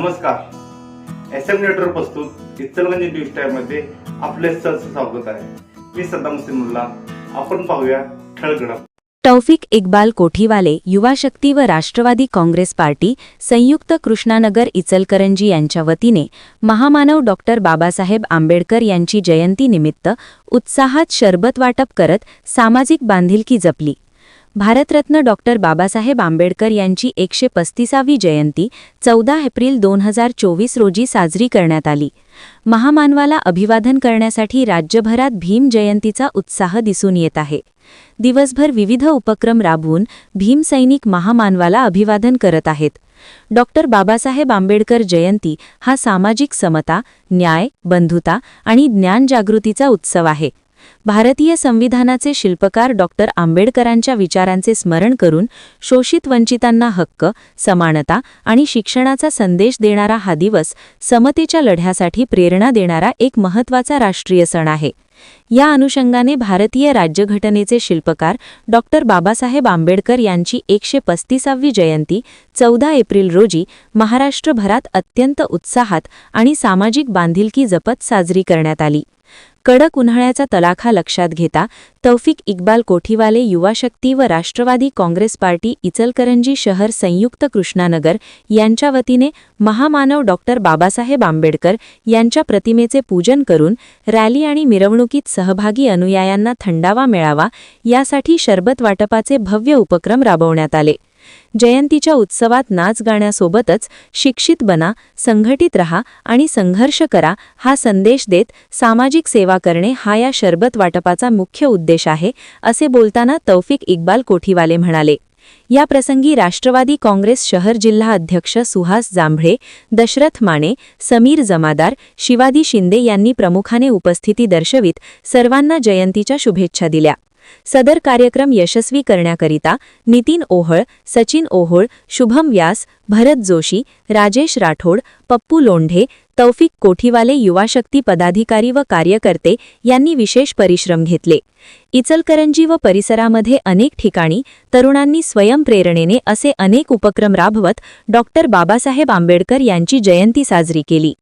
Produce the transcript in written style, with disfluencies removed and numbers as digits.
नमस्कार. S M network प्रस्तुत Ichalkaranji news टाइममध्ये आपले सहर्ष स्वागत आहे. मी सद्दाम मुल्ला. आपण पाहूया ठळक घडामोडी. तौफिक इक्बाल कोठीवाले युवा शक्ती व राष्ट्रवादी काँग्रेस पार्टी संयुक्त कृष्णानगर इचलकरंजी यांच्या वतीने महामानव डॉक्टर बाबासाहेब आंबेडकर यांची जयंतीनिमित्त उत्साहात शरबत वाटप करत सामाजिक बांधिलकी जपली. भारतरत्न डॉक्टर बाबासाहेब आंबेडकर यांची 135वी जयंती 14 एप्रिल 2024 रोजी साजरी करण्यात आली. महामानवाला अभिवादन करण्यासाठी राज्यभरात भीम जयंतीचा उत्साह दिसून येत आहे. दिवसभर विविध उपक्रम राबवून भीम सैनिक महामानवाला अभिवादन करत आहेत. डॉक्टर बाबासाहेब आंबेडकर जयंती हा सामाजिक समता, न्याय, बंधुता आणि ज्ञानजागृतीचा उत्सव आहे. भारतीय संविधानाचे शिल्पकार डॉक्टर आंबेडकरांच्या विचारांचे स्मरण करून शोषित वंचितांना हक्क, समानता आणि शिक्षणाचा संदेश देणारा हा दिवस समतेच्या लढ्यासाठी प्रेरणा देणारा एक महत्त्वाचा राष्ट्रीय सण आहे. या अनुषंगाने भारतीय राज्यघटनेचे शिल्पकार डॉक्टर बाबासाहेब आंबेडकर यांची 135वी जयंती 14 एप्रिल रोजी महाराष्ट्रभरात अत्यंत उत्साहात आणि सामाजिक बांधिलकी जपत साजरी करण्यात आली. कडक उन्हाळ्याचा तडाखा लक्षात घेता तौफिक इक्बाल कोठीवाले युवा शक्ती व राष्ट्रवादी काँग्रेस पार्टी इचलकरंजी शहर संयुक्त कृष्णानगर यांच्या वतीने महामानव डॉक्टर बाबासाहेब आंबेडकर यांच्या प्रतिमेचे पूजन करून रॅली आणि मिरवणुकीत सहभागी अनुयायांना थंडावा मिळावा यासाठी शरबत वाटपाचे भव्य उपक्रम राबवण्यात आले. जयंतीच्या उत्सवात नाच गाण्यासोबतच शिक्षित बना, संघटित रहा आणि संघर्ष करा हा संदेश देत सामाजिक सेवा करणे हा या शरबत वाटपाचा मुख्य उद्देश आहे, असे बोलताना तौफिक इक्बाल कोठीवाले म्हणाले. या प्रसंगी राष्ट्रवादी काँग्रेस शहर जिल्हा अध्यक्ष सुहास जांभळे, दशरथ माने, समीर जमादार, शिवाजी शिंदे यांनी प्रमुखाने उपस्थिती दर्शवित सर्वांना जयंतीच्या शुभेच्छा दिल्या. सदर कार्यक्रम यशस्वी करण्याकरिता नितीन ओहळ, सचिन ओहोळ, शुभम व्यास, भरत जोशी, राजेश राठोड, पप्पू लोंढे, तौफिक कोठीवाले युवा शक्ती पदाधिकारी व कार्यकर्ते यांनी विशेष परिश्रम घेतले. इचलकरंजी व परिसरामध्ये अनेक ठिकाणी तरुणांनी स्वयंप्रेरणेने असे अनेक उपक्रम राबवत डॉक्टर बाबासाहेब आंबेडकर यांची जयंती साजरी केली.